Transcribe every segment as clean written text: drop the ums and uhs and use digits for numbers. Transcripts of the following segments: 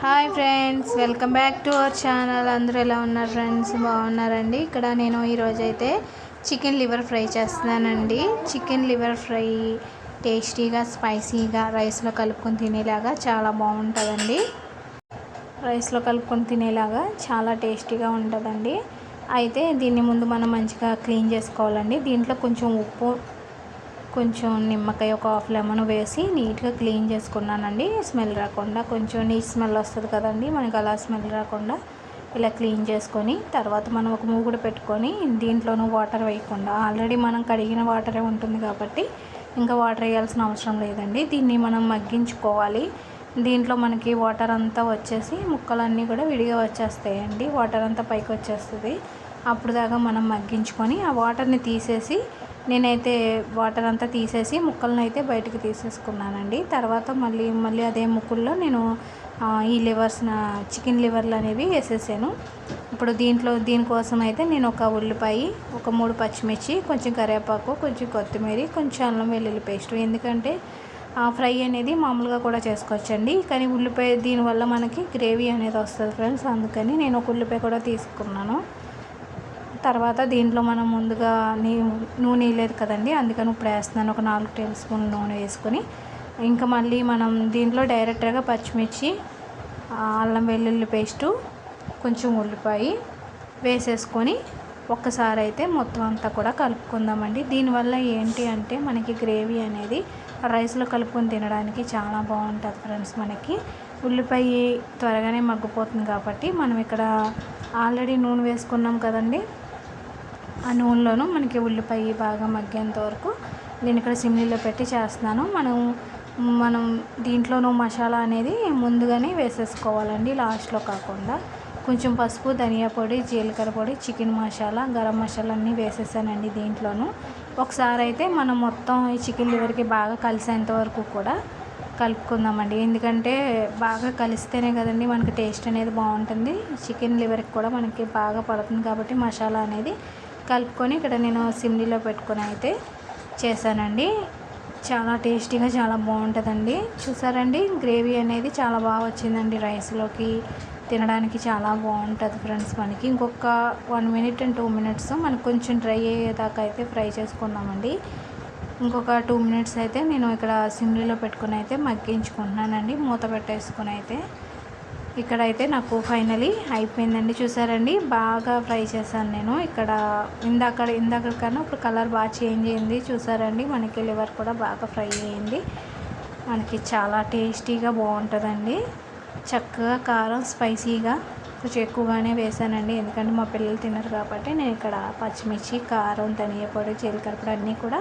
Hi friends, welcome back to our channel. అందరూ ఎలా ఉన్నారు ఫ్రెండ్స్? బాగున్నారండి. ఇక్కడ నేను ఈరోజు అయితే చికెన్ లివర్ ఫ్రై చేస్తున్నానండి. చికెన్ లివర్ ఫ్రై టేస్టీగా స్పైసీగా రైస్లో కలుపుకొని తినేలాగా చాలా బాగుంటుందండి. రైస్లో కలుపుకొని తినేలాగా చాలా టేస్టీగా ఉంటుందండి. అయితే దీన్ని ముందు మనం మంచిగా క్లీన్ చేసుకోవాలండి. దీంట్లో కొంచెం ఉప్పు, కొంచెం నిమ్మకాయ, ఒక హాఫ్ లెమన్ వేసి నీట్గా క్లీన్ చేసుకున్నానండి. స్మెల్ రాకుండా, కొంచెం నీచ్ స్మెల్ వస్తుంది కదండి, మనకి అలా స్మెల్ రాకుండా ఇలా క్లీన్ చేసుకొని తర్వాత మనం ఒక మూగుడు పెట్టుకొని దీంట్లోనూ వాటర్ వేయకుండా, ఆల్రెడీ మనం కడిగిన వాటరే ఉంటుంది కాబట్టి ఇంకా వాటర్ వేయాల్సిన అవసరం లేదండి. దీన్ని మనం మగ్గించుకోవాలి. దీంట్లో మనకి వాటర్ అంతా వచ్చేసి ముక్కలన్నీ కూడా విడిగా వచ్చేస్తాయండి. వాటర్ అంతా పైకి వచ్చేస్తుంది. అప్పుడు దాకా మనం మగ్గించుకొని ఆ వాటర్ని తీసేసి, నేనైతే వాటర్ అంతా తీసేసి ముక్కలను అయితే బయటకు తీసేసుకున్నానండి. తర్వాత మళ్ళీ అదే ముక్కల్లో నేను ఈ చికెన్ లివర్లు అనేవి వేసేసాను. ఇప్పుడు దీనికోసం అయితే నేను ఒక ఉల్లిపాయ, ఒక 3 పచ్చిమిర్చి, కొంచెం కరివేపాకు, కొంచెం కొత్తిమీర, కొంచెం అల్లం వెల్లుల్లి పేస్ట్. ఎందుకంటే ఫ్రై అనేది మామూలుగా కూడా చేసుకోవచ్చండి, కానీ ఉల్లిపాయ దీనివల్ల మనకి గ్రేవీ అనేది వస్తుంది ఫ్రెండ్స్. అందుకని నేను ఒక ఉల్లిపాయ కూడా తీసుకున్నాను. తర్వాత దీంట్లో మనం ముందుగా నూనె లేదు కదండి, అందుకని ఇప్పుడు వేస్తున్నాను. ఒక 4 టేబుల్ స్పూన్లు నూనె వేసుకొని ఇంకా మళ్ళీ మనం దీంట్లో డైరెక్ట్గా పచ్చిమిర్చి, అల్లం వెల్లుల్లి పేస్టు, కొంచెం ఉల్లిపాయ వేసేసుకొని ఒక్కసారి అయితే మొత్తం అంతా కూడా కలుపుకుందామండి. దీనివల్ల ఏంటి అంటే మనకి గ్రేవీ అనేది రైస్లో కలుపుకొని తినడానికి చాలా బాగుంటుంది ఫ్రెండ్స్. మనకి ఉల్లిపాయ త్వరగానే మగ్గిపోతుంది కాబట్టి మనం ఇక్కడ ఆల్రెడీ నూనె వేసుకున్నాం కదండి, ఆ నూనెలోనూ మనకి ఉల్లిపాయ బాగా మగ్గేంత వరకు నేను ఇక్కడ సిమ్లీలో పెట్టి చేస్తున్నాను. మనం దీంట్లోనూ మసాలా అనేది ముందుగానే వేసేసుకోవాలండి, లాస్ట్లో కాకుండా. కొంచెం పసుపు, ధనియా పొడి, జీలకర్ర పొడి, చికెన్ మసాలా, గరం మసాలా అన్నీ వేసేసానండి దీంట్లోనూ. ఒకసారి అయితే మనం మొత్తం ఈ చికెన్ లివర్కి బాగా కలిసేంత వరకు కూడా కలుపుకుందామండి. ఎందుకంటే బాగా కలిస్తేనే కదండి మనకి టేస్ట్ అనేది బాగుంటుంది. చికెన్ లివర్కి కూడా మనకి బాగా పడుతుంది కాబట్టి మసాలా అనేది కలుపుకొని ఇక్కడ నేను సిమ్లీలో పెట్టుకొని అయితే చేశానండి. చాలా టేస్టీగా చాలా బాగుంటుందండి. చూసారండి, గ్రేవీ అనేది చాలా బాగా వచ్చిందండి. రైస్లోకి తినడానికి చాలా బాగుంటుంది ఫ్రెండ్స్. మనకి ఇంకొక 1 మినిట్ అండ్ 2 మినిట్స్ మనకు కొంచెం డ్రై అయ్యేదాకా అయితే ఫ్రై చేసుకుందామండి. ఇంకొక 2 మినిట్స్ అయితే నేను ఇక్కడ సిమ్లీలో పెట్టుకుని అయితే మగ్గించుకుంటున్నానండి, మూత పెట్టేసుకుని అయితే. ఇక్కడైతే నాకు ఫైనలీ అయిపోయిందండి. చూసారండి, బాగా ఫ్రై చేశాను నేను. ఇక్కడ ఇందాక కన్నా ఇప్పుడు కలర్ బాగా చేంజ్ అయింది. చూసారండి, మనకి లివర్ కూడా బాగా ఫ్రై అయ్యింది. మనకి చాలా టేస్టీగా బాగుంటుందండి. చక్కగా కారం స్పైసీగా కొంచెం ఎక్కువగానే వేసానండి, ఎందుకంటే మా పిల్లలు తినరు కాబట్టి. నేను ఇక్కడ పచ్చిమిర్చి, కారం, ధనియా పొడి, జీలకర్ర పొడి అన్నీ కూడా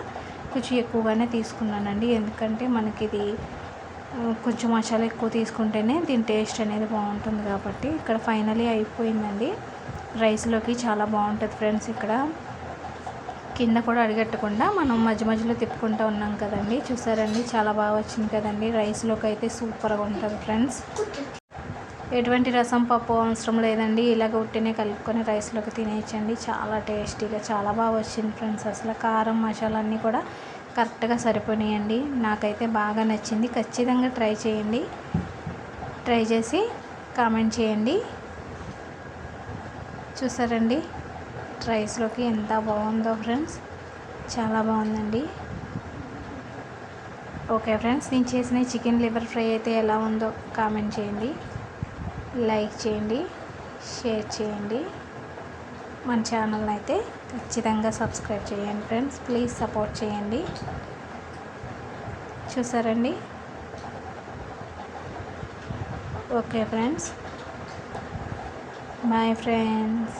కొంచెం ఎక్కువగానే తీసుకున్నానండి. ఎందుకంటే మనకి ఇది కొంచెం మసాలా ఎక్కువ తీసుకుంటేనే దీని టేస్ట్ అనేది బాగుంటుంది కాబట్టి. ఇక్కడ ఫైనలీ అయిపోయిందండి. రైస్లోకి చాలా బాగుంటుంది ఫ్రెండ్స్. ఇక్కడ కింద కూడా అడిగట్టకుండా మనం మధ్య మధ్యలో తిప్పుకుంటూ ఉన్నాం కదండి. చూసారండి, చాలా బాగా వచ్చింది కదండి. రైస్లోకి అయితే సూపర్గా ఉంటుంది ఫ్రెండ్స్. ఎటువంటి రసం, పప్పు అవసరం లేదండి. ఇలాగ ఉట్టినే కలుపుకొని రైస్లోకి తినేయచ్చండి. చాలా టేస్టీగా చాలా బాగా వచ్చింది ఫ్రెండ్స్. అసలు కారం, మసాలా అన్నీ కూడా కరెక్ట్గా సరిపోయాయండి. నాకైతే బాగా నచ్చింది. ఖచ్చితంగా ట్రై చేయండి. ట్రై చేసి కామెంట్ చేయండి. చూసారండి, రైస్లోకి ఎంత బాగుందో ఫ్రెండ్స్, చాలా బాగుందండి. ఓకే ఫ్రెండ్స్, నేను చేసిన చికెన్ లివర్ ఫ్రై అయితే ఎలా ఉందో కామెంట్ చేయండి, లైక్ చేయండి, షేర్ చేయండి. మన ఛానల్ని అయితే ఖచ్చితంగా సబ్స్క్రైబ్ చేయండి ఫ్రెండ్స్. ప్లీజ్ సపోర్ట్ చేయండి. చూసారండి, ఓకే ఫ్రెండ్స్, బాయ్ ఫ్రెండ్స్.